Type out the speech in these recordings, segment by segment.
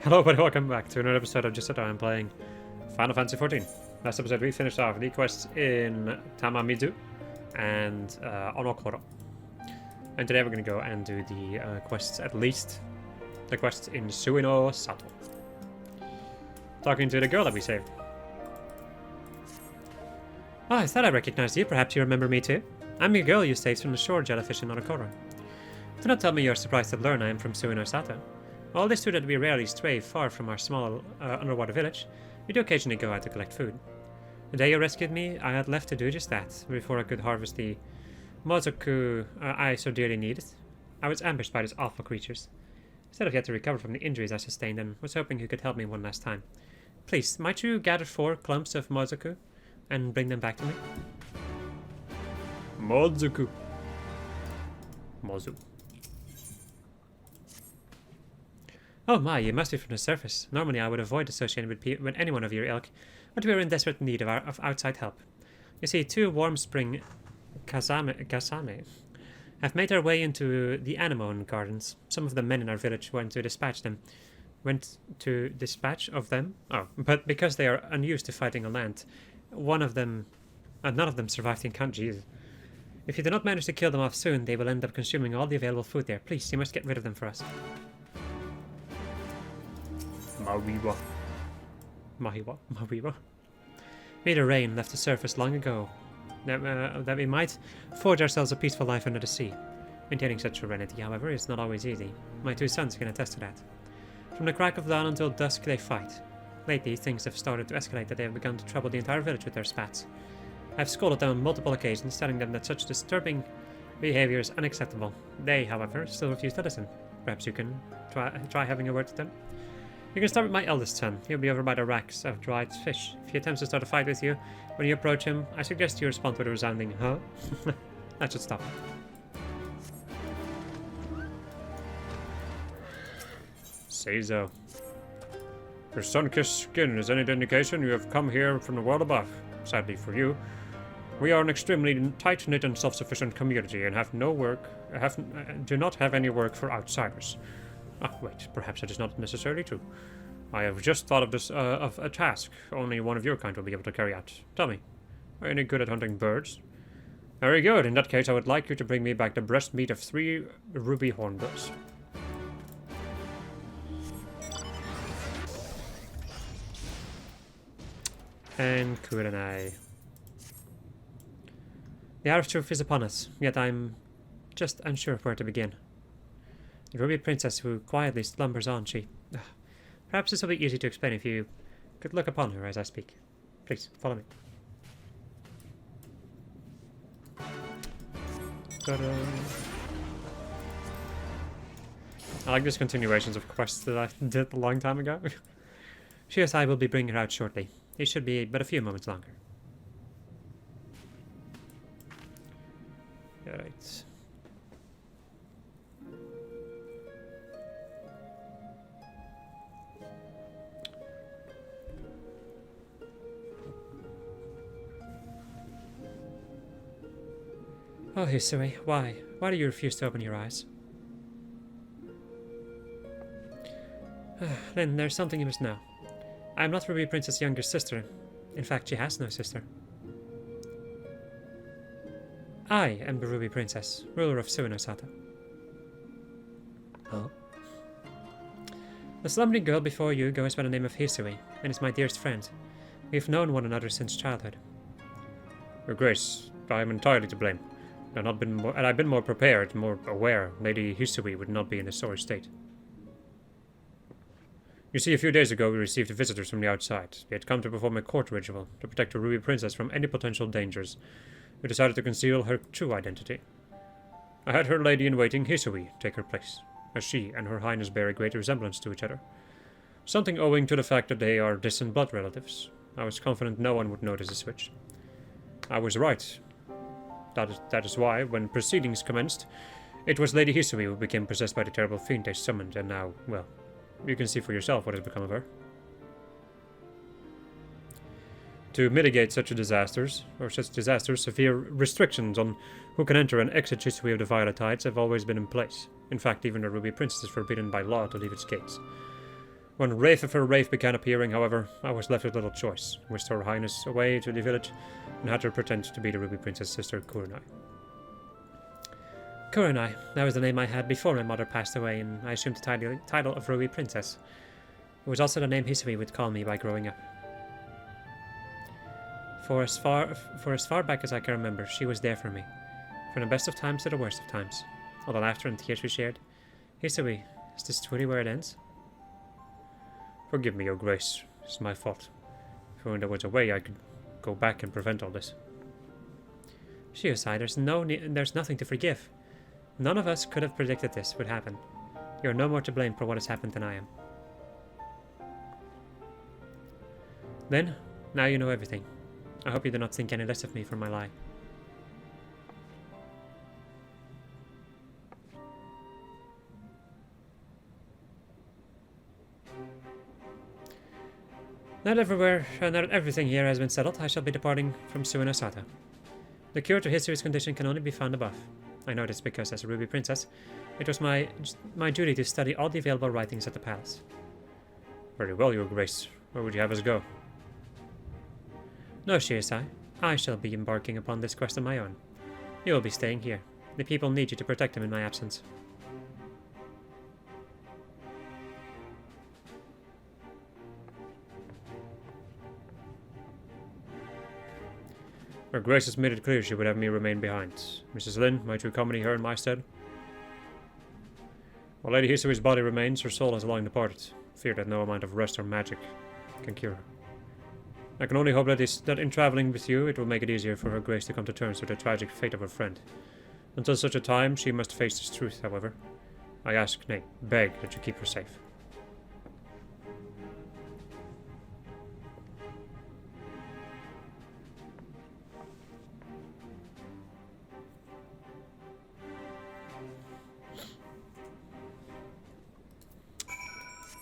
Hello and welcome back to another episode of Just Sit Down playing Final Fantasy XIV. Last episode we finished off the quests in Tamamizu and Onokoro. And today we're going to go and do the quests, at least the quests in Suino Sato. Talking to the girl that we saved. Oh, I thought I recognized you. Perhaps you remember me too? I'm your girl you saved from the shore jellyfish in Onokoro. Do not tell me you're surprised to learn I am from Suino Sato. All this too that we rarely stray far from our small underwater village, we do occasionally go out to collect food. The day you rescued me, I had left to do just that, before I could harvest the mozoku I so dearly needed. I was ambushed by these awful creatures. Instead of yet to recover from the injuries I sustained and was hoping you could help me one last time. Please, might you gather 4 clumps of mozoku and bring them back to me? Mozoku. Mozu. Oh my, you must be from the surface. Normally I would avoid associating with anyone of your ilk, but we are in desperate need of outside help. You see, 2 warm spring kasame have made their way into the anemone gardens. Some of the men in our village went to dispatch of them? Oh, but because they are unused to fighting on land, none of them survived the encounter. Jesus. If you do not manage to kill them off soon, they will end up consuming all the available food there. Please, you must get rid of them for us. Mawiwa. May the rain left the surface long ago, that we might forge ourselves a peaceful life under the sea. Maintaining such serenity, however, is not always easy. My 2 sons can attest to that. From the crack of dawn until dusk they fight. Lately, things have started to escalate that they have begun to trouble the entire village with their spats. I have scolded them on multiple occasions, telling them that such disturbing behavior is unacceptable. They, however, still refuse to listen. Perhaps you can try having a word with them. You can start with my eldest son. He'll be over by the racks of dried fish. If he attempts to start a fight with you, when you approach him, I suggest you respond with a resounding, huh? That should stop. Say so. Your sun-kissed skin is any indication you have come here from the world above. Sadly for you, we are an extremely tight-knit and self-sufficient community and do not have any work for outsiders. Ah, wait, perhaps that is not necessarily true. I have just thought of this of a task only one of your kind will be able to carry out. Tell me, are you any good at hunting birds? Very good. In that case, I would like you to bring me back the breast meat of 3 ruby hornbills. And Kurenai. The hour of truth is upon us, yet I'm just unsure of where to begin. The ruby princess who quietly slumbers on, perhaps this will be easy to explain if you could look upon her as I speak. Please, follow me. Ta-da. I like these continuations of quests that I did a long time ago. She as I will be bringing her out shortly. It should be but a few moments longer. Alright. Oh, Hisui, why? Why do you refuse to open your eyes? Then there's something you must know. I am not Ruby Princess' younger sister. In fact, she has no sister. I am the Ruby Princess, ruler of Suino Sato. Huh? The slumbering girl before you goes by the name of Hisui, and is my dearest friend. We have known one another since childhood. Your Grace, I am entirely to blame. Had I been more prepared, more aware, Lady Hisui would not be in this sorry state. You see, a few days ago we received visitors from the outside. They had come to perform a court ritual to protect the Ruby Princess from any potential dangers. We decided to conceal her true identity. I had her lady-in-waiting, Hisui, take her place, as she and her highness bear a great resemblance to each other. Something owing to the fact that they are distant blood relatives. I was confident no one would notice the switch. I was right. That is why, when proceedings commenced, it was Lady Hisui who became possessed by the terrible fiend they summoned, and now, well, you can see for yourself what has become of her. To mitigate such disasters, severe restrictions on who can enter and exit Hisui of the Violet Tides have always been in place. In fact, even the Ruby Princess is forbidden by law to leave its gates. When wraith after wraith began appearing, however, I was left with little choice. Whisked Her Highness away to the village and had her pretend to be the Ruby Princess' sister, Kurenai. Kurenai, that was the name I had before my mother passed away, and I assumed the title of Ruby Princess. It was also the name Hisui would call me by growing up. For as far back as I can remember, she was there for me. From the best of times to the worst of times. All the laughter and tears we shared. Hisui, is this truly where it ends? Forgive me, Your Grace. It's my fault. If only there was a way I could go back and prevent all this. Shiosai, there's nothing to forgive. None of us could have predicted this would happen. You are no more to blame for what has happened than I am. Then, now you know everything. I hope you do not think any less of me for my lie. Now that everything here has been settled, I shall be departing from Suinosata. The cure to Hisui's condition can only be found above. I know this because, as a Ruby Princess, it was my duty to study all the available writings at the palace. Very well, Your Grace. Where would you have us go? No, Shiosai. I shall be embarking upon this quest on my own. You will be staying here. The people need you to protect them in my absence. Her Grace has made it clear she would have me remain behind. Mrs. Lin, might you accompany her in my stead? While Lady Hisui's body remains, her soul has long departed. Fear that no amount of rest or magic can cure her. I can only hope that in traveling with you, it will make it easier for Her Grace to come to terms with the tragic fate of her friend. Until such a time, she must face this truth, however. I ask, nay, beg that you keep her safe.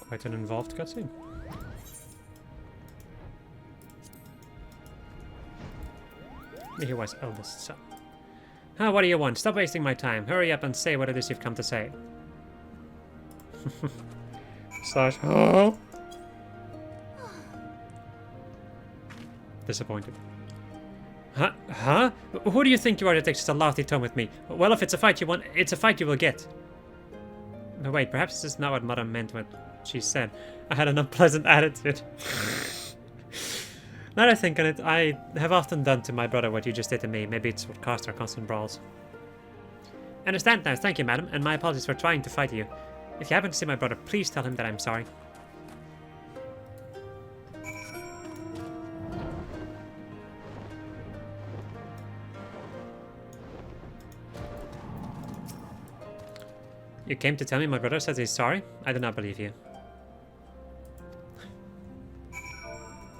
Quite an involved cutscene. He was eldest son. Ah, what do you want? Stop wasting my time. Hurry up and say what it is you've come to say. Slash, oh. Disappointed. Huh? Huh? Who do you think you are that takes such a lofty tone with me? Well, if it's a fight you want, it's a fight you will get. But wait, perhaps this is not what Mother meant when she said I had an unpleasant attitude. Now that I think on it, I have often done to my brother what you just did to me. Maybe it's what caused our constant brawls. Understand now, thank you, madam, and my apologies for trying to fight you. If you happen to see my brother, please tell him that I'm sorry. You came to tell me my brother says he's sorry? I do not believe you.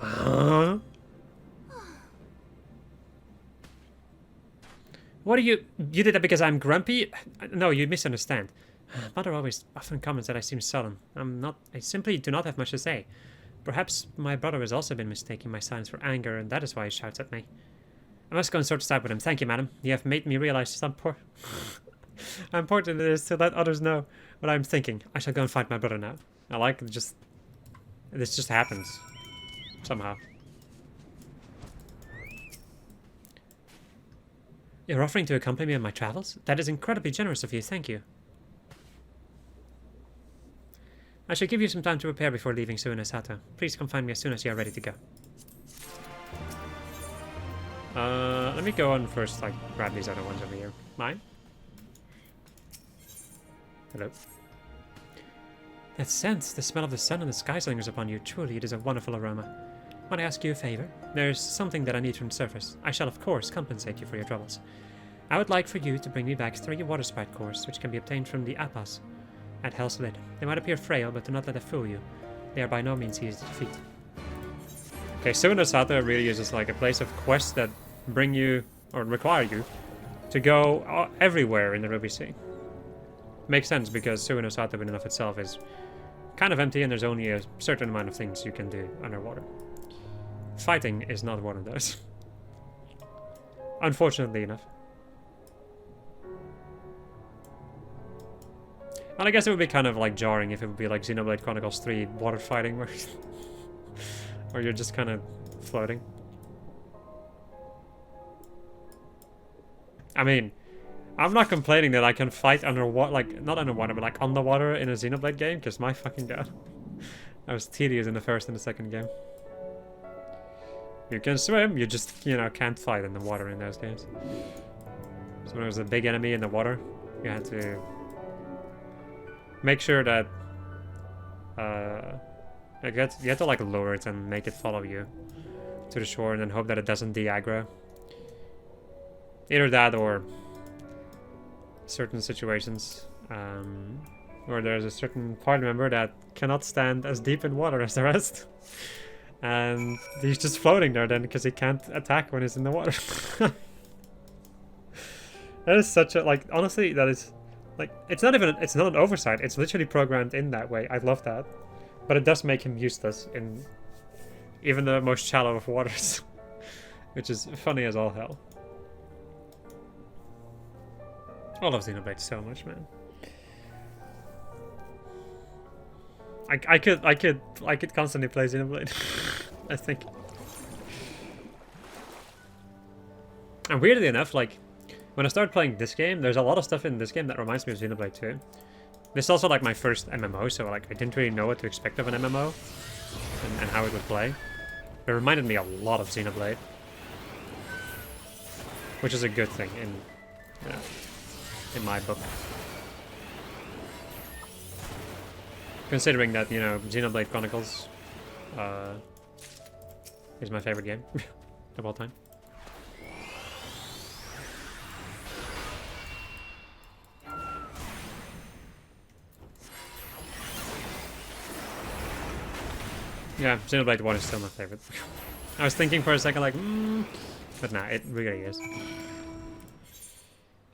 Huh? What do you did that because I'm grumpy? No, you misunderstand. Mother often comments that I seem sullen. I simply do not have much to say. Perhaps my brother has also been mistaking my silence for anger, and that is why he shouts at me. I must go and sort this out with him. Thank you, madam. You have made me realize some how important it is to let others know what I'm thinking. I shall go and find my brother now. I like it, this just happens. Somehow. You're offering to accompany me on my travels? That is incredibly generous of you, thank you. I shall give you some time to prepare before leaving Suinosata. Please come find me as soon as you are ready to go. Let me go on first, like, grab these other ones over here. Mine? Hello. That scent, the smell of the sun and the sky lingers upon you. Truly, it is a wonderful aroma. Might I ask you a favor? There's something that I need from the surface. I shall, of course, compensate you for your troubles. I would like for you to bring me back 3 water sprite cores, which can be obtained from the Appas at Hell's Lid. They might appear frail, but do not let it fool you. They are by no means easy to defeat. Okay, Suinosata really is just like a place of quests that bring you, or require you, to go everywhere in the Ruby Sea. Makes sense, because Suinosata in and of itself is kind of empty, and there's only a certain amount of things you can do underwater. Fighting is not one of those. Unfortunately enough. And I guess it would be kind of like jarring if it would be like Xenoblade Chronicles 3 water fighting where, where you're just kind of floating. I mean, I'm not complaining that I can fight underwater, like, not underwater, but like underwater in a Xenoblade game, because my fucking god. That was tedious in the first and the second game. You can swim, you just, you know, can't fight in the water in those games. So when there was a big enemy in the water, you had to make sure that you had to like lure it and make it follow you to the shore and then hope that it doesn't de-aggro. Either that or certain situations where there's a certain party member that cannot stand as deep in water as the rest. And he's just floating there then because he can't attack when he's in the water. That is such a, like, honestly, that is, like, it's not an oversight. It's literally programmed in that way. I love that. But it does make him useless in even the most shallow of waters. Which is funny as all hell. I love Xenoblade so much, man. I could constantly play Xenoblade. I think. And weirdly enough, like, when I started playing this game, there's a lot of stuff in this game that reminds me of Xenoblade 2. This is also like my first MMO, so like I didn't really know what to expect of an MMO and how it would play. It reminded me a lot of Xenoblade, which is a good thing in my book. Considering that, you know, Xenoblade Chronicles is my favorite game of all time. Yeah, Xenoblade 1 is still my favorite. I was thinking for a second like, but nah, it really is.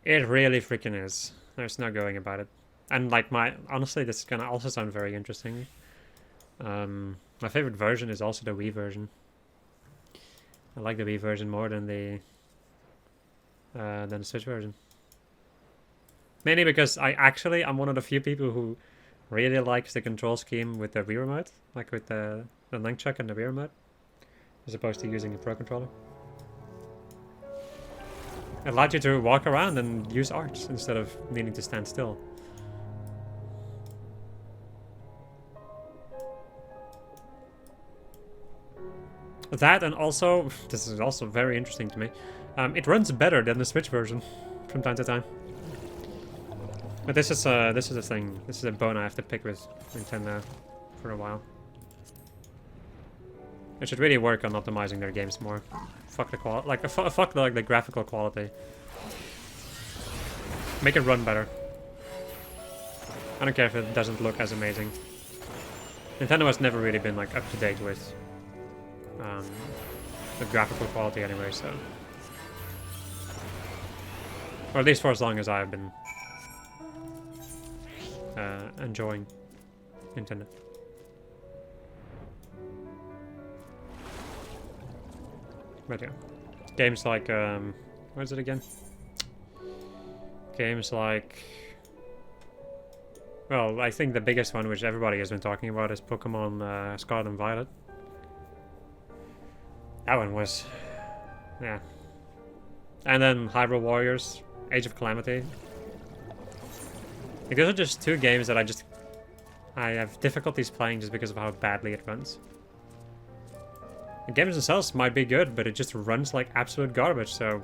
It really freaking is. There's no going about it. And like honestly, this is gonna also sound very interesting. My favorite version is also the Wii version. I like the Wii version more than the Switch version. Mainly because I'm one of the few people who really likes the control scheme with the Wii remote, like with the nunchuck and the Wii remote, as opposed to using the Pro controller. It allowed you to walk around and use arts instead of needing to stand still. That, and also, this is also very interesting to me, it runs better than the Switch version from time to time. But this is a thing. This is a bone I have to pick with Nintendo for a while. They should really work on optimizing their games more. Fuck the quality, like fuck the graphical quality. Make it run better. I don't care if it doesn't look as amazing. Nintendo has never really been like up to date with the graphical quality anyway, so, or at least for as long as I've been enjoying Nintendo. But yeah, games like what is it again? Games like, well, I think the biggest one, which everybody has been talking about, is Pokemon Scarlet and Violet. That one was, yeah. And then Hyrule Warriors, Age of Calamity. Like, those are just two games that I have difficulties playing just because of how badly it runs. The games themselves might be good, but it just runs like absolute garbage, so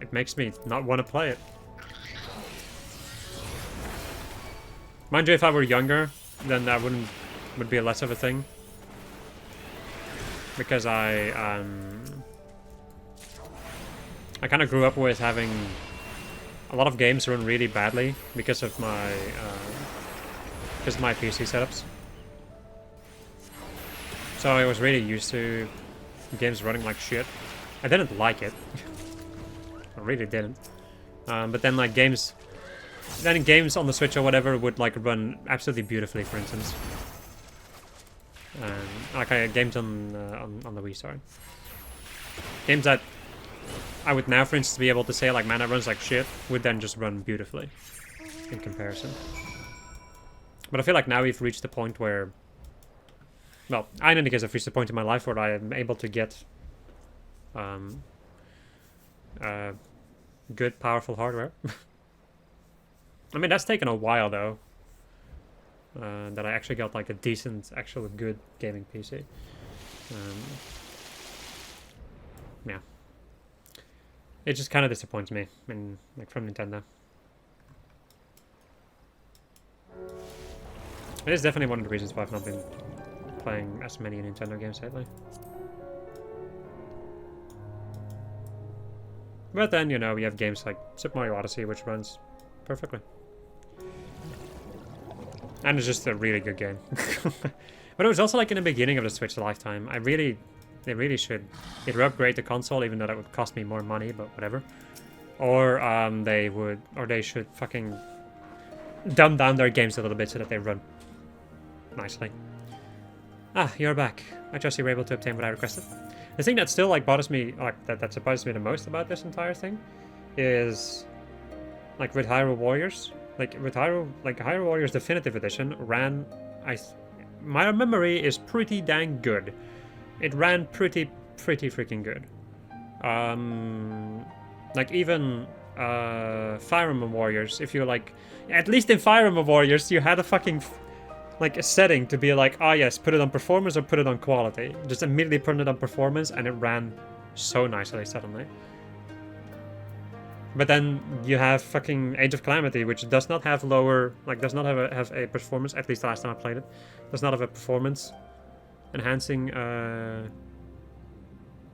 it makes me not want to play it. Mind you, if I were younger, then that would be less of a thing. Because I kind of grew up with having a lot of games run really badly because of my PC setups. So I was really used to games running like shit. I didn't like it. I really didn't. But then like games on the Switch or whatever would like run absolutely beautifully, for instance. Like games on the Wii, sorry. Games that I would now, for instance, be able to say like, man, that runs like shit, would then just run beautifully in comparison. But I feel like now we've reached the point where... Well, I in any case have reached the point in my life where I am able to get good, powerful hardware. I mean, that's taken a while, though. That I actually got, like, a decent, actual good gaming PC. Yeah. It just kind of disappoints me, like, from Nintendo. It is definitely one of the reasons why I've not been playing as many Nintendo games lately. But then, you know, we have games like Super Mario Odyssey, which runs perfectly. And it's just a really good game. But it was also like in the beginning of the Switch lifetime. They really should either upgrade the console, even though that would cost me more money, but whatever. Or they should fucking dumb down their games a little bit so that they run nicely. Ah, you're back. I trust you were able to obtain what I requested. The thing that still like bothers me, like that surprises me the most about this entire thing, is like with Hyrule Warriors. Like with Hyrule Warriors Definitive Edition ran. My memory is pretty dang good. It ran pretty freaking good. Like even Fire Emblem Warriors. If you like, at least in Fire Emblem Warriors, you had a fucking like a setting to be like, ah yes, put it on performance or put it on quality. Just immediately put it on performance, and it ran so nicely suddenly. But then you have fucking Age of Calamity, which does not have lower, like does not have a performance. At least the last time I played it, does not have a performance enhancing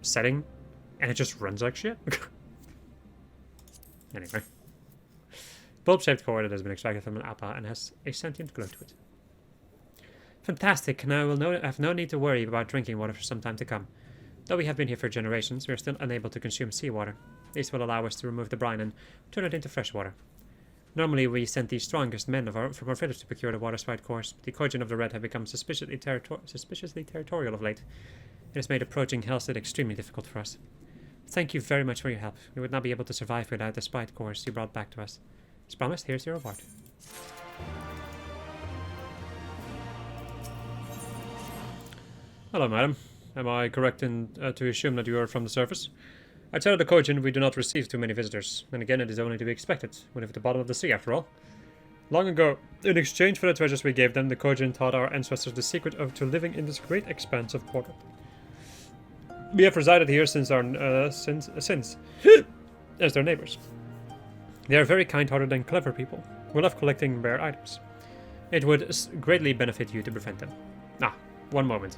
setting, and it just runs like shit. Anyway, bulb-shaped core that has been extracted from an appa and has a sentient glow to it. Fantastic. Now we'll have no need to worry about drinking water for some time to come. Though we have been here for generations, we are still unable to consume seawater. This will allow us to remove the brine and turn it into fresh water. Normally we send the strongest men from our village to procure the water sprite cores. The Kojin of the Red have become suspiciously territorial of late. It has made approaching Hellstead extremely difficult for us. Thank you very much for your help. We would not be able to survive without the sprite cores you brought back to us. As promised, here's your reward. Hello, madam. Am I correct to assume that you are from the surface? I tell the Kojin we do not receive too many visitors, and again it is only to be expected. We live at the bottom of the sea, after all. Long ago, in exchange for the treasures we gave them, the Kojin taught our ancestors the secret to living in this great expanse of water. We have resided here since as their neighbors. They are very kind-hearted and clever people. We love collecting rare items. It would greatly benefit you to befriend them. Ah, one moment.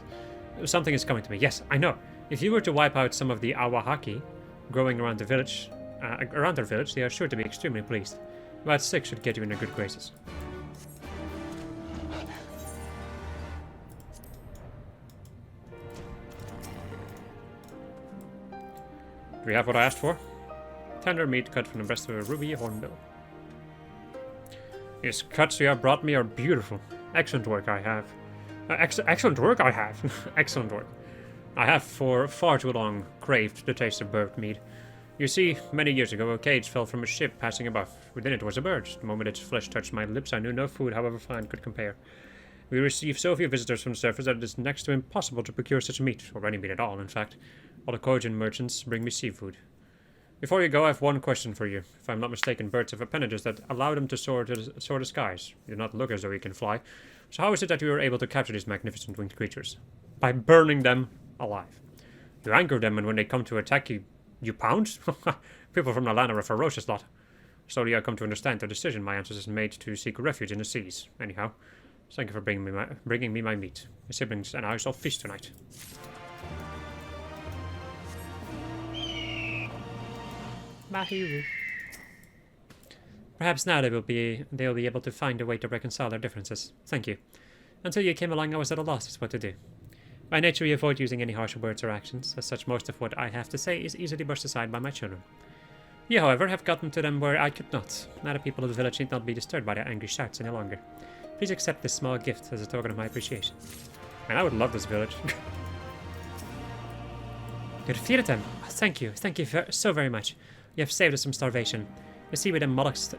Something is coming to me. Yes, I know. If you were to wipe out some of the awahaki growing around the village, they are sure to be extremely pleased. About 6 should get you in their good graces. Do we have what I asked for? Tender meat cut from the breast of a ruby hornbill. These cuts you have brought me are beautiful. Excellent work I have. Excellent work I have. Excellent work. I have for far too long craved the taste of bird meat. You see, many years ago a cage fell from a ship passing above. Within it was a bird. The moment its flesh touched my lips, I knew no food, however fine, could compare. We receive so few visitors from the surface that it is next to impossible to procure such meat, or any meat at all, in fact. All the Kojin merchants bring me seafood. Before you go, I have one question for you. If I'm not mistaken, birds have appendages that allow them to soar the skies. You do not look as though you can fly. So how is it that you are able to capture these magnificent winged creatures? By burning them alive. You anchor them, and when they come to attack you, you pound? People from the land are a ferocious lot. Slowly I come to understand the decision my ancestors made to seek refuge in the seas. Anyhow, thank you for bringing me my meat. My siblings and I shall feast tonight. Mahiru. Perhaps now they will be able to find a way to reconcile their differences. Thank you. Until you came along, I was at a loss as to what to do. By nature, we avoid using any harsh words or actions. As such, most of what I have to say is easily brushed aside by my children. You, however, have gotten to them where I could not. Now the people of the village need not be disturbed by their angry shouts any longer. Please accept this small gift as a token of my appreciation. And I would love this village. You defeated them. Oh, thank you. Thank you so very much. You have saved us from starvation. The sea with the mollusks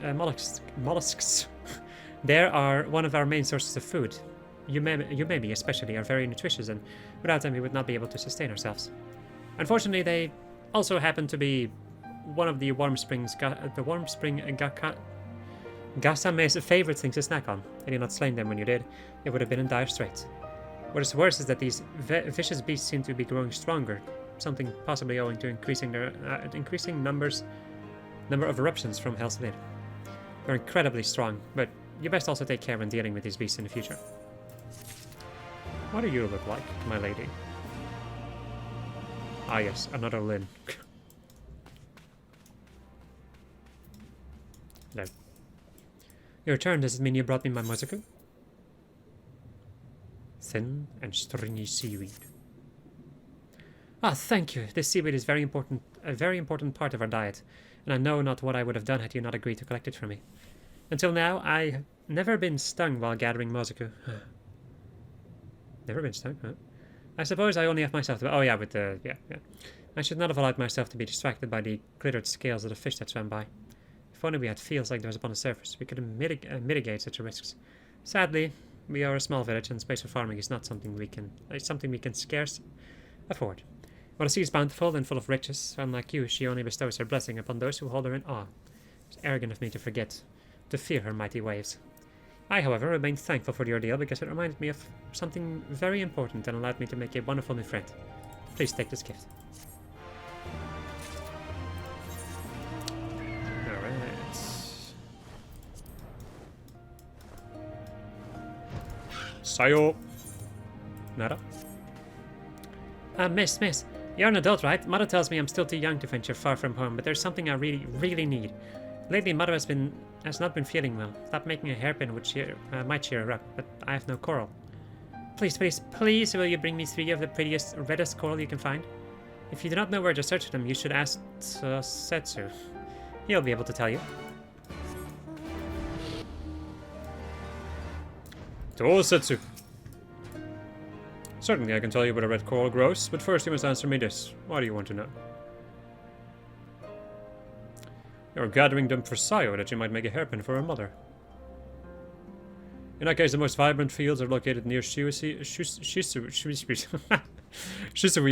They are one of our main sources of food. Umami especially are very nutritious, and without them we would not be able to sustain ourselves. Unfortunately, they also happen to be one of the Warm Spring Gasame's favorite things to snack on. Had you not slain them when you did, it would have been in dire straits. What is worse is that these vicious beasts seem to be growing stronger, something possibly owing to increasing number of eruptions from Hell's Lid. They're incredibly strong, but you best also take care when dealing with these beasts in the future. What do you look like, my lady? Ah yes, another Lin. No. Your return, does it mean you brought me my mozuku? Thin and stringy seaweed. Ah, thank you. This seaweed is a very important part of our diet, and I know not what I would have done had you not agreed to collect it for me. Until now, I have never been stung while gathering mozuku. Never been stung, huh? I suppose I only have myself to... Oh yeah, with the... Yeah. I should not have allowed myself to be distracted by the glittered scales of the fish that swam by. If only we had fields like those upon the surface, we could mitigate such risks. Sadly, we are a small village, and space for farming is not something we can scarce afford. While the sea is bountiful and full of riches, unlike you, she only bestows her blessing upon those who hold her in awe. It's arrogant of me to fear her mighty waves. I, however, remain thankful for the ordeal because it reminded me of something very important and allowed me to make a wonderful new friend. Please take this gift. Alright. Sayo! Nada? Miss, you're an adult, right? Mother tells me I'm still too young to venture far from home, but there's something I really need. Lately, Mother has not been feeling well. Stop making a hairpin might cheer her up, but I have no coral. Please, will you bring me 3 of the prettiest, reddest coral you can find? If you do not know where to search for them, you should ask Setsu. He'll be able to tell you. To Setsu. Certainly, I can tell you where a red coral grows, but first you must answer me this. What do you want to know? You're gathering them for Sayo that you might make a hairpin for her mother. In that case, the most vibrant fields are located near Shisui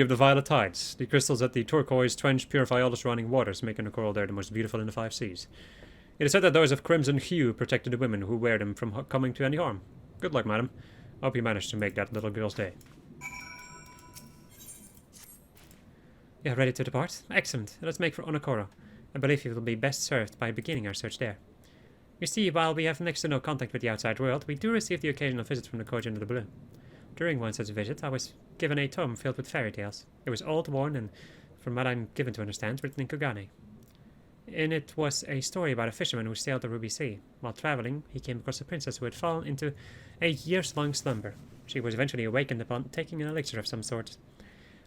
of the Violet Tides. The crystals at the turquoise trench purify all its running waters, making the coral there the most beautiful in the 5 seas. It is said that those of crimson hue protect the women who wear them from coming to any harm. Good luck, madam. I hope you manage to make that little girl's day. Yeah, ready to depart? Excellent. Let's make for Onokoro. I believe it will be best served by beginning our search there. You see, while we have next to no contact with the outside world, we do receive the occasional visit from the Kojin of the Blue. During one such visit, I was given a tome filled with fairy tales. It was old, worn, and, from what I'm given to understand, written in Kugane. In it was a story about a fisherman who sailed the Ruby Sea. While traveling, he came across a princess who had fallen into a years-long slumber. She was eventually awakened upon taking an elixir of some sort.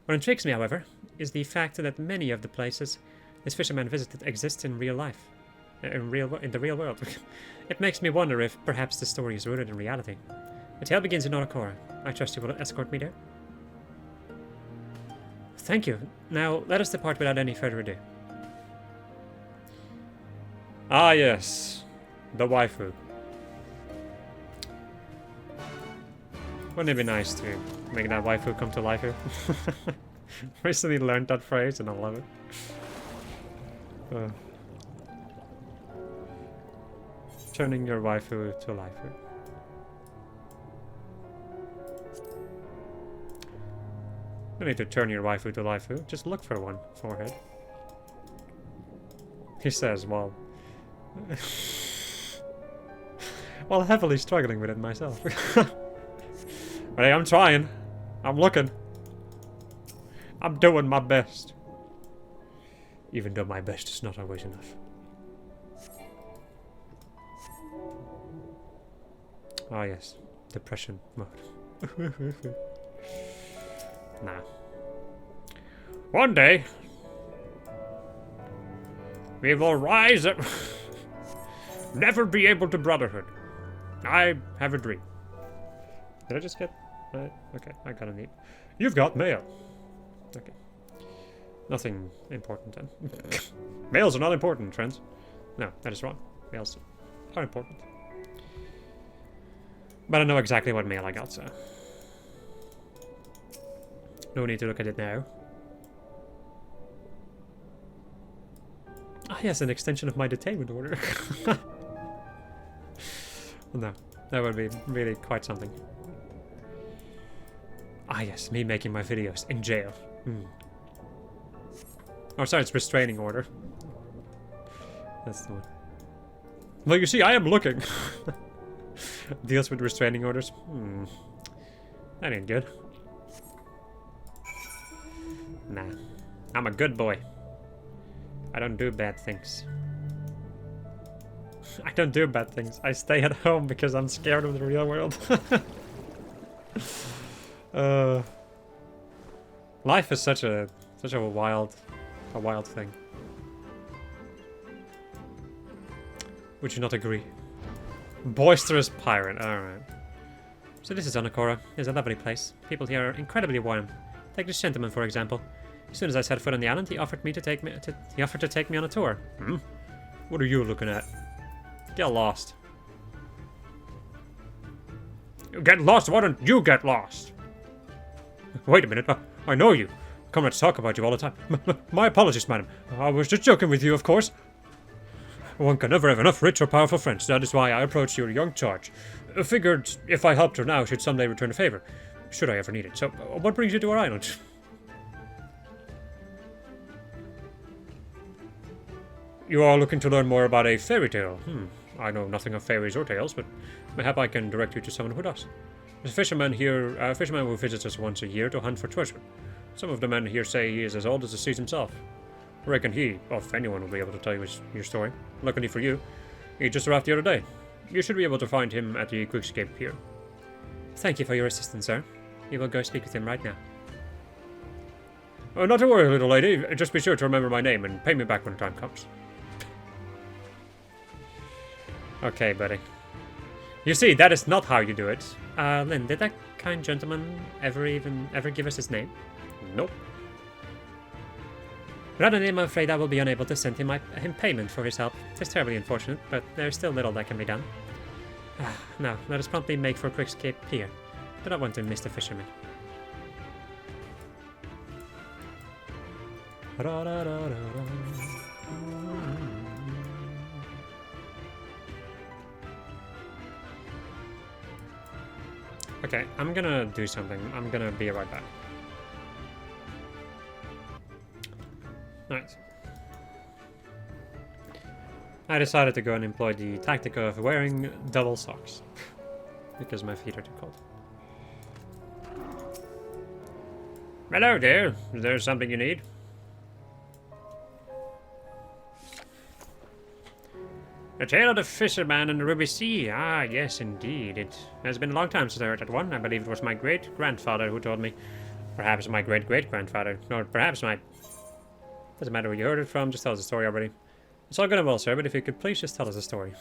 What intrigues me, however, is the fact that many of the places this fisherman visited exist in real life. In the real world. It makes me wonder if perhaps the story is rooted in reality. The tale begins in Onokoro. I trust you will escort me there? Thank you. Now, let us depart without any further ado. Ah, yes. The waifu. Wouldn't it be nice to make that waifu come to life here? Recently learned that phrase and I love it. Turning your waifu to life here. You don't need to turn your waifu to waifu, just look for one, forehead. He says, well... while heavily struggling with it myself. But hey, I'm trying. I'm looking. I'm doing my best. Even though my best is not always enough. Ah yes, depression mode. Nah. One day, we will rise up. Never be able to brotherhood. I have a dream. Did I just get... okay, I got a need. You've got mail. Okay. Nothing important then. Mails are not important, friends. No, that is wrong. Mails are important. But I know exactly what mail I got, so... no need to look at it now. Ah, yes, an extension of my detainment order. No, that would be really quite something. Ah, yes, me making my videos in jail. Oh, sorry, it's restraining order. That's the one. Well, you see, I am looking. Deals with restraining orders. That ain't good. Nah, I'm a good boy. I don't do bad things. I don't do bad things. I stay at home because I'm scared of the real world. Life is such a wild thing. Would you not agree? Boisterous pirate. All right. So this is Onokora. It's a lovely place. People here are incredibly warm. Take this gentleman, for example. As soon as I set foot on the island, he offered to take me on a tour. What are you looking at? Get lost. Get lost? Why don't you get lost? Wait a minute. I know you. Comrades talk about you all the time. My apologies, madam. I was just joking with you, of course. One can never have enough rich or powerful friends. That is why I approached your young charge. Figured if I helped her now, she'd someday return a favor. Should I ever need it. So, what brings you to our island? You are looking to learn more about a fairy tale. I know nothing of fairies or tales, but mayhap I can direct you to someone who does. There's a fisherman here, who visits us once a year to hunt for treasure. Some of the men here say he is as old as the seas himself. I reckon he, or if anyone, will be able to tell you your story. Luckily for you, he just arrived the other day. You should be able to find him at the ffXIV pier. Thank you for your assistance, sir. We will go speak with him right now. Not to worry, little lady. Just be sure to remember my name and pay me back when the time comes. Okay, buddy. You see, that is not how you do it. Lynn, did that kind gentleman ever give us his name? Nope. Rather than I'm afraid I will be unable to send him payment for his help. It's terribly unfortunate, but there's still little that can be done. Now, let us promptly make for ffXIV pier. Do not want to miss the fisherman. Okay, I'm gonna do something. I'm gonna be right back. Nice. I decided to go and employ the tactic of wearing double socks. Because my feet are too cold. Hello there. Is there something you need? A Tale of the Fisherman and the Ruby Sea. Ah, yes, indeed. It has been a long time since I heard that one. I believe it was my great-grandfather who told me. Perhaps my great-great-grandfather. Or perhaps my... Doesn't matter where you heard it from, just tell us the story already. It's all good and well, sir, but if you could please just tell us the story.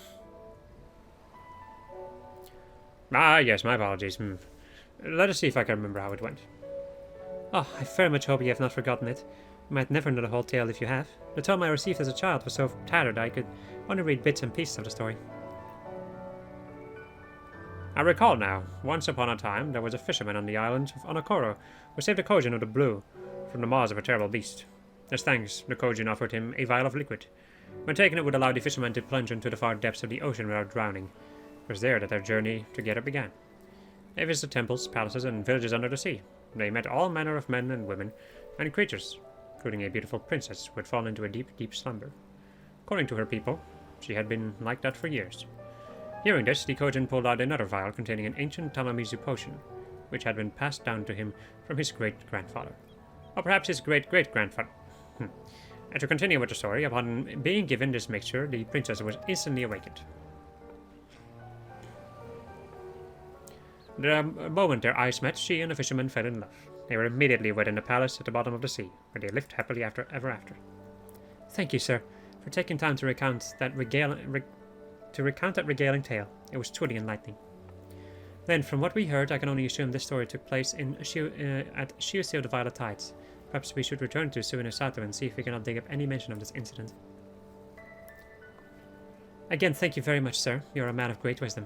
Ah, yes, my apologies. Let us see if I can remember how it went. Oh, I very much hope you have not forgotten it. You might never know the whole tale if you have. The tome I received as a child was so tattered I could only read bits and pieces of the story. I recall now. Once upon a time, there was a fisherman on the island of Onokoro who saved a Kojin of the blue from the maws of a terrible beast. As thanks, the Kojin offered him a vial of liquid. When taken, it would allow the fisherman to plunge into the far depths of the ocean without drowning. It was there that their journey together began. They visited temples, palaces, and villages under the sea. They met all manner of men and women and creatures, including a beautiful princess who had fallen into a deep, deep slumber. According to her people, she had been like that for years. Hearing this, the Kojin pulled out another vial containing an ancient Tamamizu potion, which had been passed down to him from his great-grandfather. Or perhaps his great-great-grandfather. And to continue with the story, upon being given this mixture, the princess was instantly awakened. The moment their eyes met, she and the fisherman fell in love. They were immediately wed in a palace at the bottom of the sea, where they lived happily ever after. Thank you, sir, for taking time to recount that regaling tale. It was truly enlightening. Then, from what we heard, I can only assume this story took place at Shioseo the Violet Tides. Perhaps we should return to Suinosato and see if we cannot dig up any mention of this incident. Again, thank you very much, sir. You are a man of great wisdom.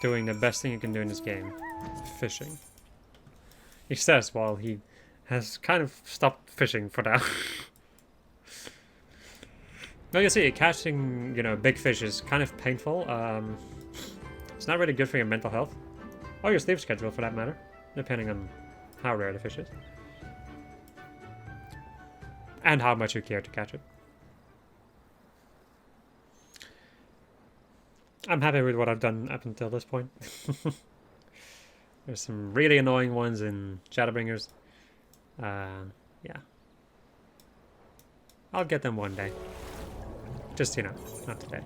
doing the best thing you can do in this game. Fishing. He says while he has kind of stopped fishing for now. Well, you see, catching, you know, big fish is kind of painful. It's not really good for your mental health. Or your sleep schedule, for that matter. Depending on how rare the fish is. And how much you care to catch it. I'm happy with what I've done up until this point. There's some really annoying ones in Shadowbringers. Yeah. I'll get them one day. Just, you know, not today.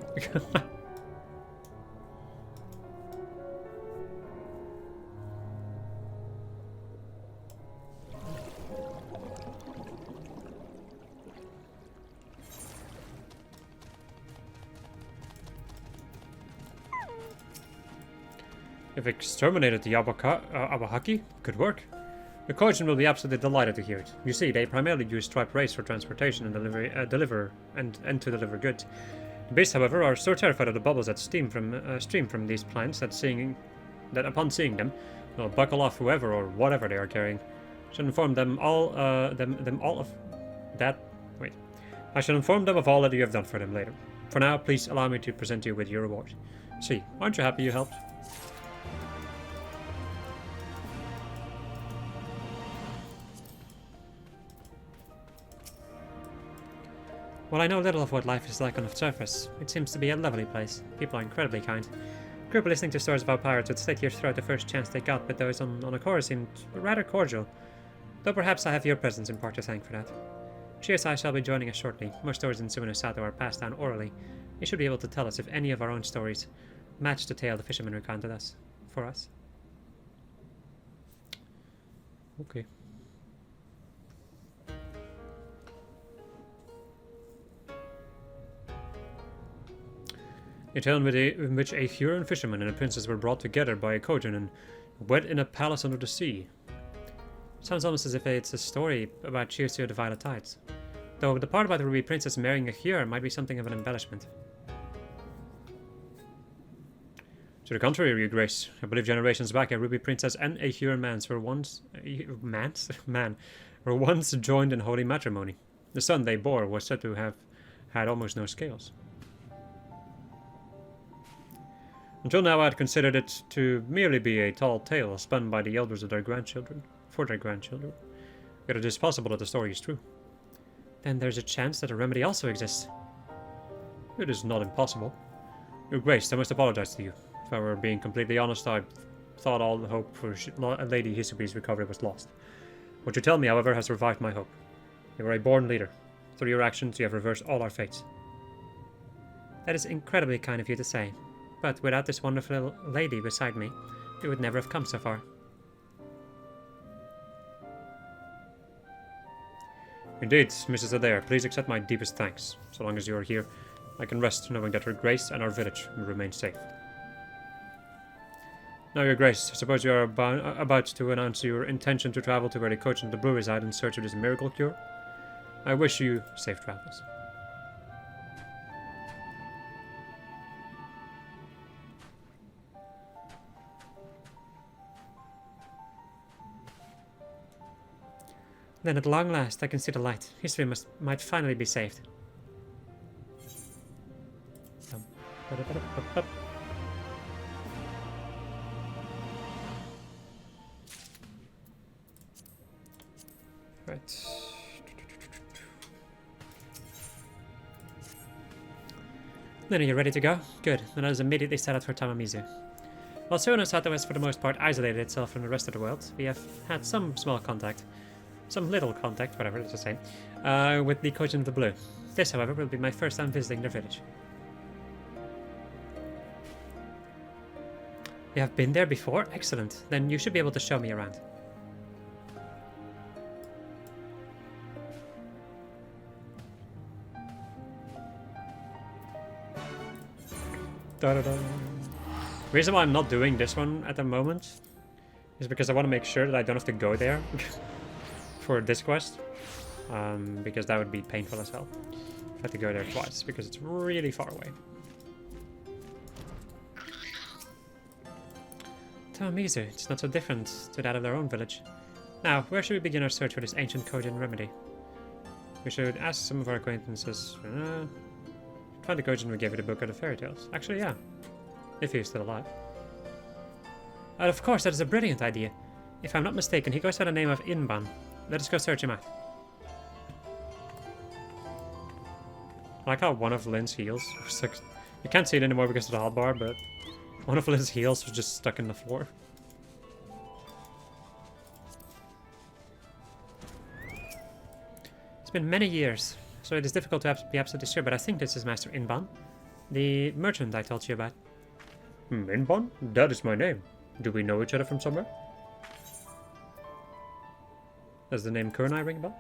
If exterminated the Abahaki, good work. The Kojin will be absolutely delighted to hear it. You see, they primarily use striped rays for transportation and deliver to deliver goods. The beasts, however, are so terrified of the bubbles that stream from these plants that upon seeing them, they'll buckle off whoever or whatever they are carrying. I should inform them all of that. Wait, I shall inform them of all that you have done for them later. For now, please allow me to present you with your reward. See, aren't you happy you helped? While I know little of what life is like on the surface, it seems to be a lovely place. People are incredibly kind. I grew up listening to stories about pirates would slit here throughout the first chance they got, but those on Akora seemed rather cordial. Though perhaps I have your presence in part to thank for that. Cheers, I shall be joining us shortly. More stories in Suino Sato are passed down orally. You should be able to tell us if any of our own stories match the tale the fishermen recounted for us. Okay. A tale in which a Huron fisherman and a princess were brought together by a Kojin and wed in a palace under the sea. Sounds almost as if it's a story about Chiosio the Violet Tides. Though the part about the Ruby Princess marrying a Huron might be something of an embellishment. To the contrary, Your Grace, I believe generations back a Ruby Princess and a Huron man were once joined in holy matrimony. The son they bore was said to have had almost no scales. Until now I had considered it to merely be a tall tale spun by the elders of their grandchildren, for their grandchildren. Yet it is possible that the story is true. Then there's a chance that a remedy also exists. It is not impossible. Your Grace, I must apologize to you. If I were being completely honest, I thought all the hope for Lady Hisubi's recovery was lost. What you tell me, however, has revived my hope. You are a born leader. Through your actions, you have reversed all our fates. That is incredibly kind of you to say. But without this wonderful lady beside me, we would never have come so far. Indeed, Mrs. Adair, please accept my deepest thanks. So long as you are here, I can rest knowing that Her Grace and our village will remain safe. Now, Your Grace, I suppose you are about to announce your intention to travel to where the coach and the brew reside in search of this miracle cure. I wish you safe travels. Then at long last I can see the light. History might finally be saved. Right. Then are you ready to go? Good. Then let us immediately set out for Tamamizu. While Suino Sato has for the most part isolated itself from the rest of the world, we have had some small contact. Some little contact, whatever, let's just say, with the Kojin of the Blue. This, however, will be my first time visiting their village. You have been there before? Excellent. Then you should be able to show me around. Da-da-da. The reason why I'm not doing this one at the moment is because I want to make sure that I don't have to go there. For this quest, because that would be painful as hell. I had to go there twice because it's really far away. Oh, Mizu, it's not so different to that of their own village. Now, where should we begin our search for this ancient Kojin remedy? We should ask some of our acquaintances. Find the Kojin who gave you the book of the fairy tales. Actually, yeah. If he is still alive. And of course, that is a brilliant idea. If I'm not mistaken, he goes by the name of Inban. Let us go search him out. I like how one of Lynn's heels was like, you can't see it anymore because of the hotbar, but one of Lynn's heels was just stuck in the floor. It's been many years, so it is difficult to be absolutely sure, but I think this is Master Inban, the merchant I told you about. Inban? That is my name. Do we know each other from somewhere? Does the name Kurenai ring a bell?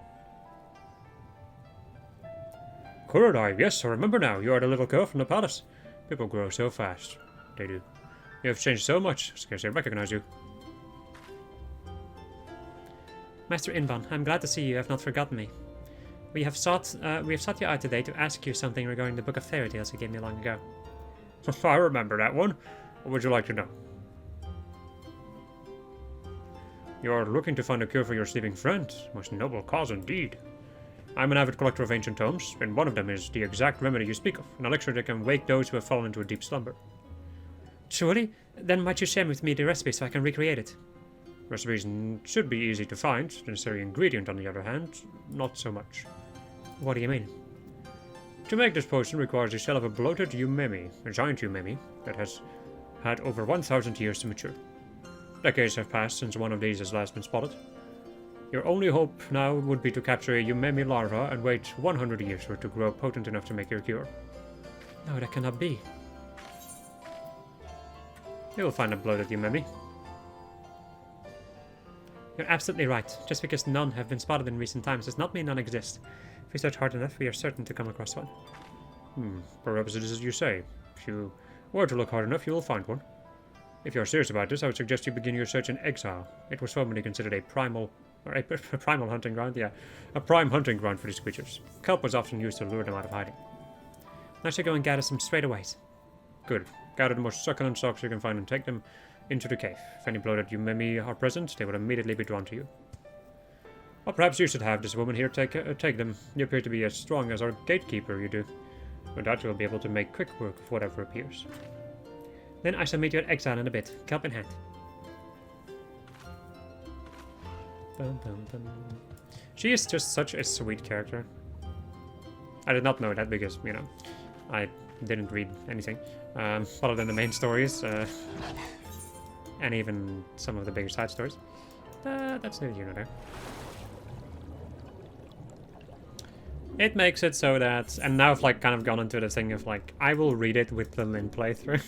Kurenai, yes, I remember now. You are the little girl from the palace. People grow so fast. They do. You have changed so much, I scarcely recognize you. Master Inban, I'm glad to see you have not forgotten me. We have sought you out today to ask you something regarding the book of fairy tales you gave me long ago. I remember that one. What would you like to know? You are looking to find a cure for your sleeping friend. Most noble cause indeed. I'm an avid collector of ancient tomes, and one of them is the exact remedy you speak of, an elixir that can wake those who have fallen into a deep slumber. Truly? Then might you share with me the recipe so I can recreate it? Recipes should be easy to find. The necessary ingredient, on the other hand, not so much. What do you mean? To make this potion requires the shell of a bloated umemi, a giant umemi, that has had over 1,000 years to mature. Decades have passed since one of these has last been spotted. Your only hope now would be to capture a umemi larva and wait 100 years for it to grow potent enough to make your cure. No, that cannot be. You will find a bloated umemi. You're absolutely right. Just because none have been spotted in recent times does not mean none exist. If we search hard enough, we are certain to come across one. Perhaps it is as you say. If you were to look hard enough, you will find one. If you are serious about this, I would suggest you begin your search in exile. It was formerly considered a primal hunting ground, yeah. A prime hunting ground for these creatures. Kelp was often used to lure them out of hiding. I should go and gather some straight away. Good. Gather the most succulent stalks you can find and take them into the cave. If any bloated umemi are present, they will immediately be drawn to you. Or perhaps you should have this woman here take them. You appear to be as strong as our gatekeeper, you do. With that, you'll be able to make quick work of whatever appears. Then I shall meet you at exile in a bit, kelp in hand. She is just such a sweet character. I did not know that because, you know, I didn't read anything other than the main stories and even some of the bigger side stories. That's neither here nor there. It makes it so that, and now I've like kind of gone into the thing of like, I will read it with the Lin playthrough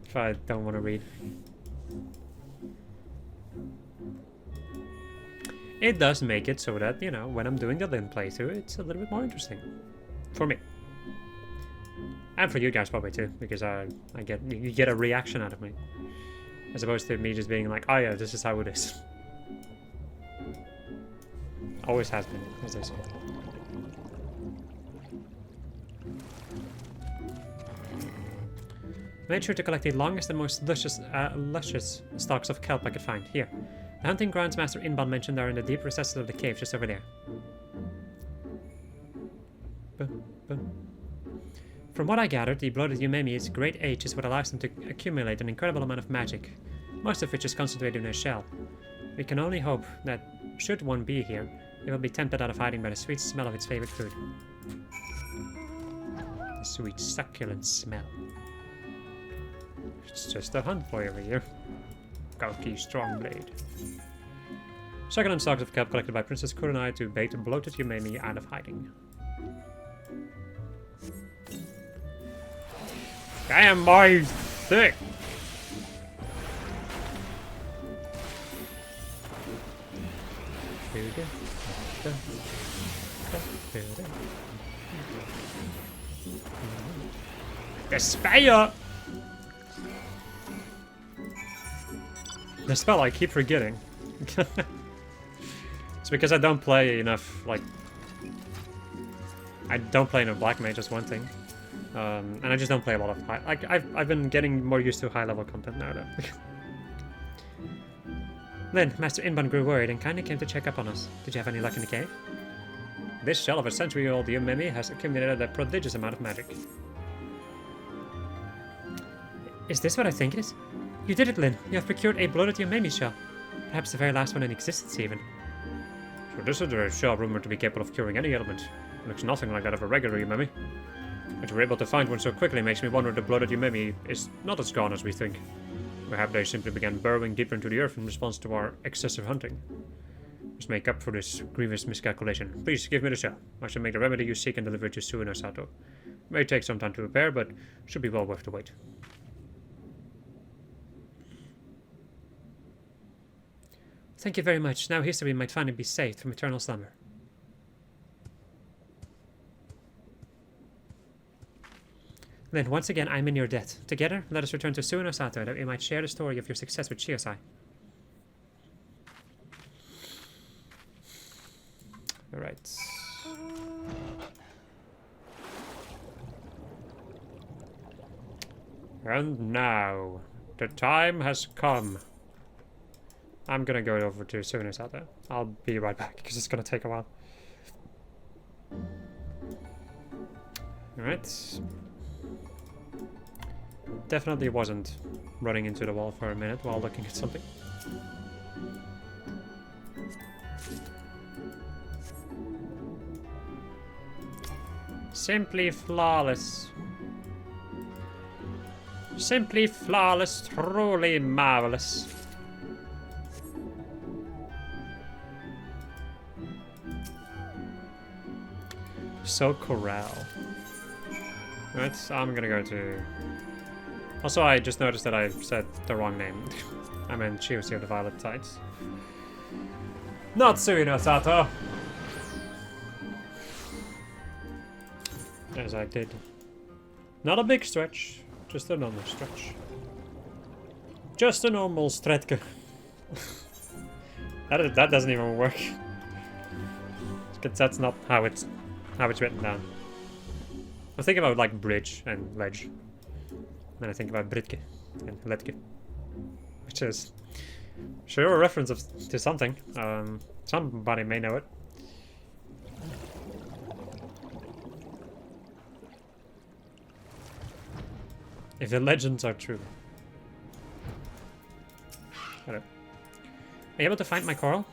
if I don't want to read. It does make it so that, you know, when I'm doing the Lin playthrough, it's a little bit more interesting. For me. And for you guys probably too, because you get a reaction out of me. As opposed to me just being like, oh yeah, this is how it is. Always has been, as they say. Made sure to collect the longest and most luscious stalks of kelp I could find. Here. The hunting grounds Master Inban mentioned are in the deep recesses of the cave just over there. From what I gathered, the bloated umemi's great age is what allows them to accumulate an incredible amount of magic, most of which is concentrated in their shell. We can only hope that, should one be here, it will be tempted out of hiding by the sweet smell of its favorite food. The sweet, succulent smell. It's just a hunt boy over here. Kalki Stormblood. Succulent stalks of kelp collected by Princess Kurenai to bait a bloated umemi out of hiding. Damn, boy! Thick! The spell! The spell I keep forgetting. It's because I don't play enough, like... I don't play enough Black Mage, that's one thing. And I just don't play a lot of high... Like, I've been getting more used to high-level content now, though. Then, Master Inban grew worried and kindly came to check up on us. Did you have any luck in the cave? This shell of a century-old Yumemi has accumulated a prodigious amount of magic. Is this what I think it is? You did it, Lynn. You have procured a bloated Yumemi shell. Perhaps the very last one in existence, even. So this is a shell rumored to be capable of curing any ailment. It looks nothing like that of a regular Yumemi. But you were able to find one so quickly makes me wonder if the bloated Yumemi is not as gone as we think. Perhaps they simply began burrowing deeper into the earth in response to our excessive hunting. Must make up for this grievous miscalculation. Please give me the shell. I shall make the remedy you seek and deliver it to Sue and Osato. It may take some time to prepare, but should be well worth the wait. Thank you very much. Now history might finally be saved from eternal slumber. Then, once again, I'm in your debt. Together, let us return to Sue and Osato that we might share the story of your success with Shiosai. Alright. And now, the time has come. I'm gonna go over to Sue and Osato. I'll be right back, because it's gonna take a while. Alright. Definitely wasn't running into the wall for a minute while looking at something. Simply flawless. Simply flawless, truly marvelous. So corral. Right, so I'm gonna go to... Also, I just noticed that I said the wrong name. I meant Chiyoshi of the Violet Tides. Not Suino Sato! As I did. Not a big stretch, just a normal stretch. Just a normal stretch. that doesn't even work. Because that's not how it's written down. I think about like bridge and ledge. Then I think about Britke and Letke. Which is sure a reference to something. Somebody may know it. If the legends are true. Hello. Are you able to find my coral?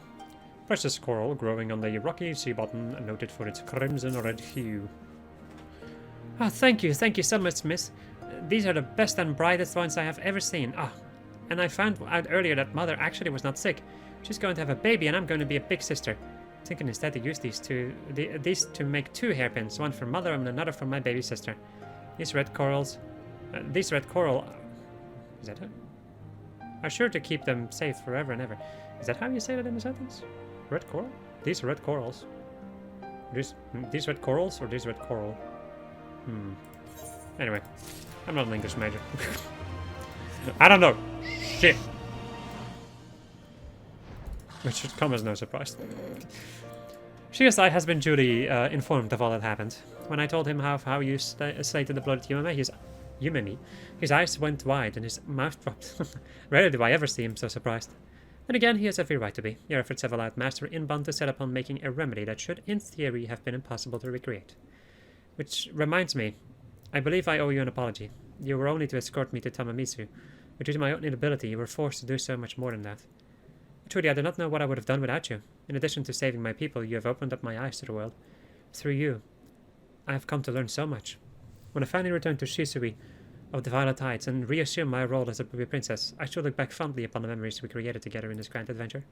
Precious coral growing on the rocky sea bottom, noted for its crimson red hue. Oh, thank you so much, miss. These are the best and brightest ones I have ever seen. Ah, and I found out earlier that mother actually was not sick. She's going to have a baby and I'm going to be a big sister. Thinking instead to use these to make 2 hairpins, one for mother and another for my baby sister. These red coral, is that it? Are sure to keep them safe forever and ever. Is that how you say that in the sentence? Red coral? These red corals. These red corals or these red coral? Anyway, I'm not an English major. I don't know. Shit. Which should come as no surprise. Shiosai has been duly informed of all that happened. When I told him how you slated the blooded Yumemi, his eyes went wide and his mouth dropped. Rarely do I ever see him so surprised. Then again, he has every right to be. Your efforts have allowed Master Inban to set upon making a remedy that should, in theory, have been impossible to recreate. Which reminds me, I believe I owe you an apology. You were only to escort me to Tamamisu, but due to my own inability, you were forced to do so much more than that. Truly, I do not know what I would have done without you. In addition to saving my people, you have opened up my eyes to the world. Through you, I have come to learn so much. When I finally return to Shisui of the Violet Tides and reassume my role as a baby princess, I shall look back fondly upon the memories we created together in this grand adventure.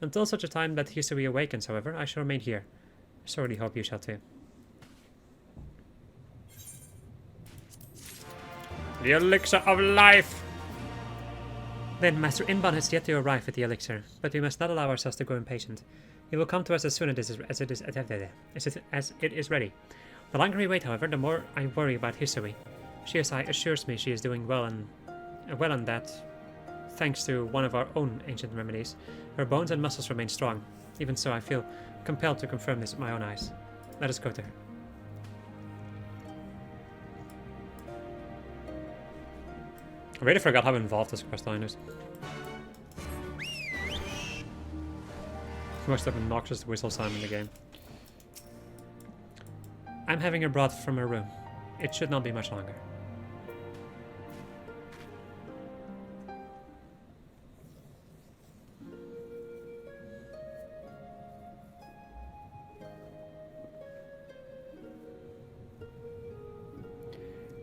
Until such a time that Hisui awakens, however, I shall remain here. I sorely hope you shall too. The elixir of life! Then Master Inban has yet to arrive with the elixir, but we must not allow ourselves to grow impatient. He will come to us as soon as it is ready. The longer we wait, however, the more I worry about Hisui. Shiosai assures me she is doing well and that, thanks to one of our own ancient remedies, her bones and muscles remain strong. Even so, I feel compelled to confirm this with my own eyes. Let us go to her. I really forgot how involved this questline is. Most obnoxious whistle sound in the game. I'm having her brought from her room. It should not be much longer.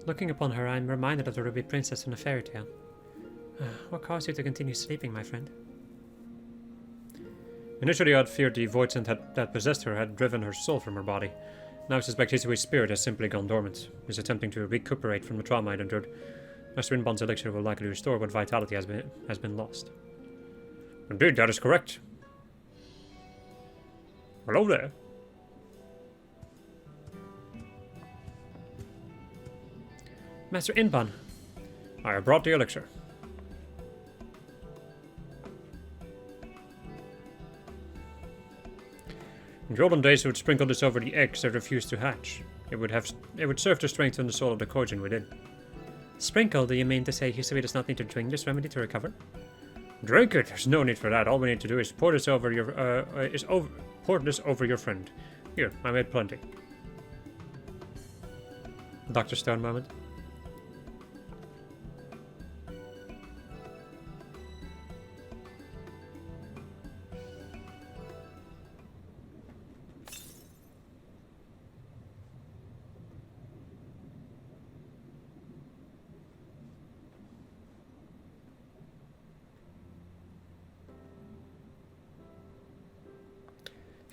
Looking upon her, I am reminded of the Ruby Princess in a fairy tale. What caused you to continue sleeping, my friend? Initially, I had feared the voidsent that possessed her had driven her soul from her body. Now I suspect Hisui's spirit has simply gone dormant, is attempting to recuperate from the trauma it endured. Master Inbon's elixir will likely restore what vitality has been lost. Indeed, that is correct. Hello there. Master Inbon. I have brought the elixir. In the olden days, I would sprinkle this over the eggs that refused to hatch. It would serve to strengthen the soul of the Kojin within. Sprinkle, do you mean to say Hisui does not need to drink this remedy to recover? Drink it. There's no need for that. All we need to do is pour this over your friend. Here, I made plenty. Dr. Stone moment.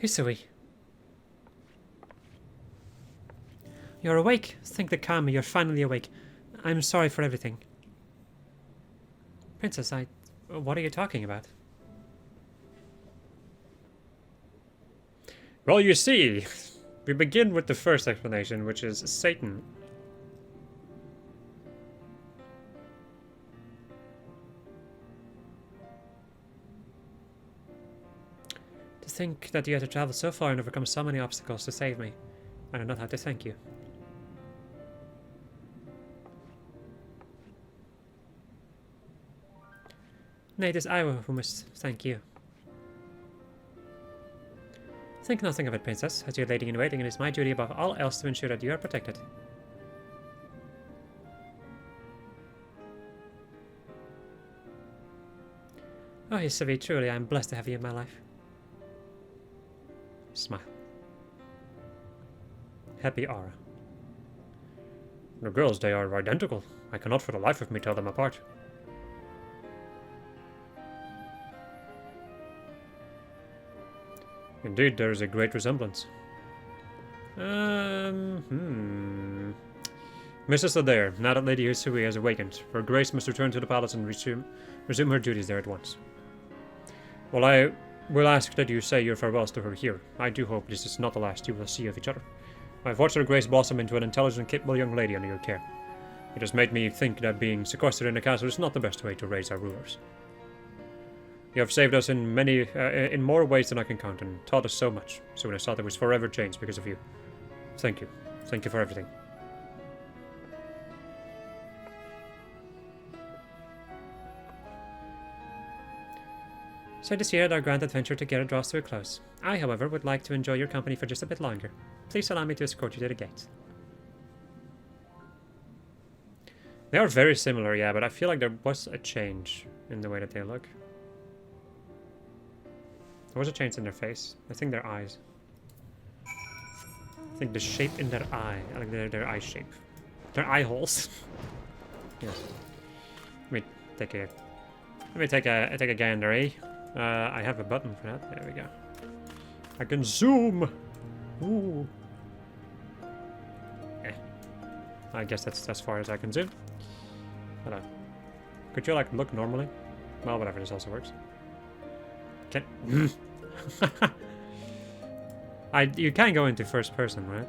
Hisui. You're awake. Thank the Kami, you're finally awake. I'm sorry for everything. Princess, what are you talking about? Well, you see, we begin with the first explanation, which is Satan. To think that you had to travel so far and overcome so many obstacles to save me. I don't know how to thank you. Nay, it is I who must thank you. Think nothing of it, Princess. As your lady in waiting, it is my duty above all else to ensure that you are protected. Oh, Hisui, truly I am blessed to have you in my life. Smile. Happy aura. The girls, they are identical. I cannot for the life of me tell them apart. Indeed, there is a great resemblance. Mrs. Adair, now that Lady Hisui has awakened, Her Grace must return to the palace and resume her duties there at once. Well, I will ask that you say your farewells to her here. I do hope this is not the last you will see of each other. I have watched Her Grace blossom into an intelligent and capable young lady under your care. It has made me think that being sequestered in a castle is not the best way to raise our rulers. You have saved us in more ways than I can count, and taught us so much. So when I thought it was forever changed because of you. Thank you. Thank you for everything. So this year our grand adventure together draws to a close. I, however, would like to enjoy your company for just a bit longer. Please allow me to escort you to the gate. They are very similar, yeah, but I feel like there was a change in the way that they look. There was a change in their face. I think their eyes. I think the shape in their eye, like their eye shape. Their eye holes. Yes. Let me take a gander, eh? I have a button for that. There we go. I can zoom. Ooh. Eh. I guess that's as far as I can zoom. Hello. Could you like look normally? Well, whatever. This also works. Can you can go into first person, right?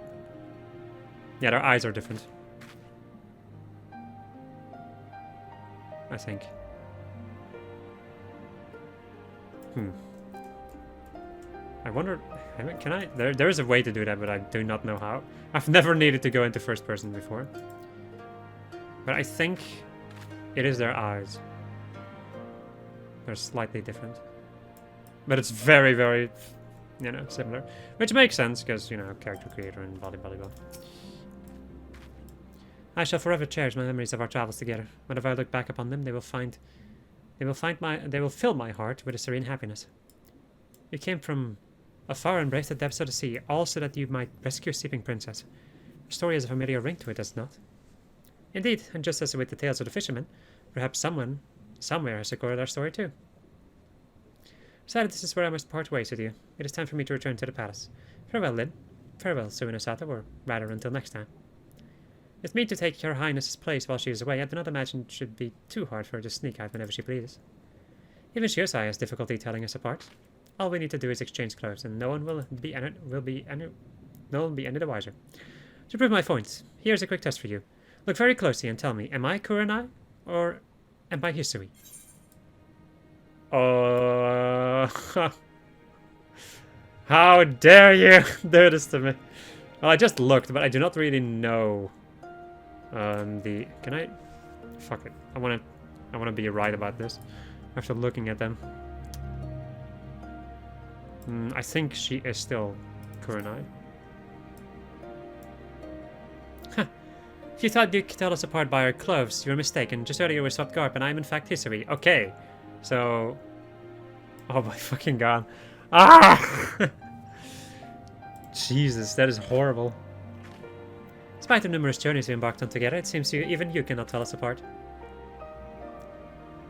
Yeah, their eyes are different. I think. I wonder, can I? There is a way to do that, but I do not know how. I've never needed to go into first person before. But I think it is their eyes. They're slightly different. But it's very, very, you know, similar. Which makes sense, because, you know, character creator and blah, blah, blah. I shall forever cherish my memories of our travels together. Whenever I look back upon them, they will fill my heart with a serene happiness. You came from afar and embraced the depths of the sea, all so that you might rescue a sleeping princess. The story has a familiar ring to it, does it not? Indeed, and just as with the tales of the fishermen, perhaps someone, somewhere has recorded our story too. Sadly, this is where I must part ways with you. It is time for me to return to the palace. Farewell, Lynn. Farewell, Suinasato, or rather until next time. It's me to take Her Highness's place while she is away. I do not imagine it should be too hard for her to sneak out whenever she pleases. Even Shiosai has difficulty telling us apart. All we need to do is exchange clothes, and no one will be any the wiser. To prove my point, here's a quick test for you. Look very closely and tell me, am I Kurenai or am I Hisui? How dare you do this to me? Well, I just looked, but I do not really know. Can I? Fuck it. I wanna be right about this. After looking at them, I think she is still Kurenai. Huh. If you thought you could tell us apart by our clothes, you were mistaken. Just earlier we swapped garb, and I am in fact Hisui. Okay, so. Oh my fucking god. Ah! Jesus, that is horrible. Despite the numerous journeys we embarked on together, it seems even you cannot tell us apart.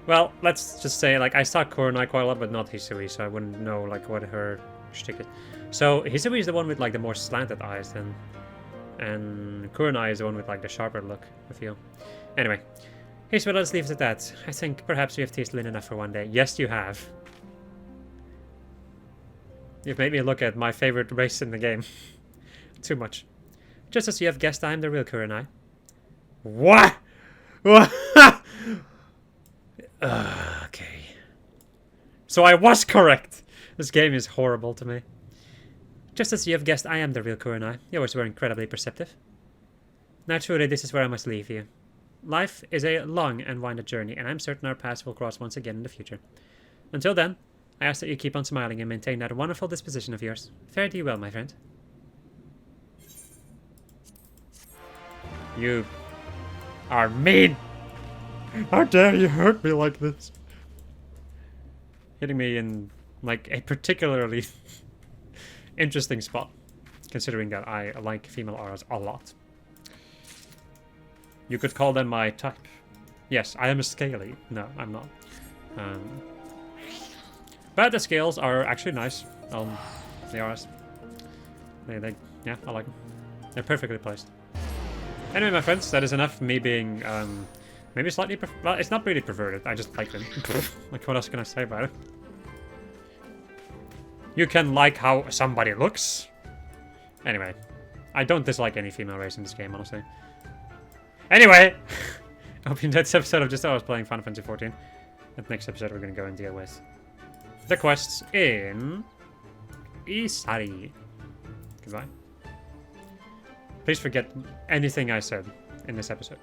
Well, let's just say, like, I saw Kurenai quite a lot, but not Hisui, so I wouldn't know, like, what her shtick is. So, Hisui is the one with, like, the more slanted eyes, then. And Kurenai is the one with, like, the sharper look, I feel. Anyway. Hisui, let's leave it at that. I think perhaps we have teased Lynn enough for one day. Yes, you have. You've made me look at my favorite race in the game. Too much. Just as you have guessed, I am the real Kurenai. What? What? Okay. So I was correct. This game is horrible to me. Just as you have guessed, I am the real Kurenai. Yours were incredibly perceptive. Now truly, this is where I must leave you. Life is a long and winding journey, and I'm certain our paths will cross once again in the future. Until then, I ask that you keep on smiling and maintain that wonderful disposition of yours. Fare thee well, my friend. You are mean! How dare you hurt me like this? Hitting me in, like, a particularly interesting spot, considering that I like female auras a lot. You could call them my type. Yes, I am a scaly. No, I'm not. But the scales are actually nice on the auras. Yeah, I like them. They're perfectly placed. Anyway, my friends, that is enough for me being, maybe slightly, well, it's not really perverted, I just like them. Like, what else can I say about it? You can like how somebody looks. Anyway, I don't dislike any female race in this game, honestly. Anyway, I hope you enjoyed this episode of Just How I Was Playing Final Fantasy XIV. And next episode, we're going to go and deal with the quests in Isari. Goodbye. Please forget anything I said in this episode.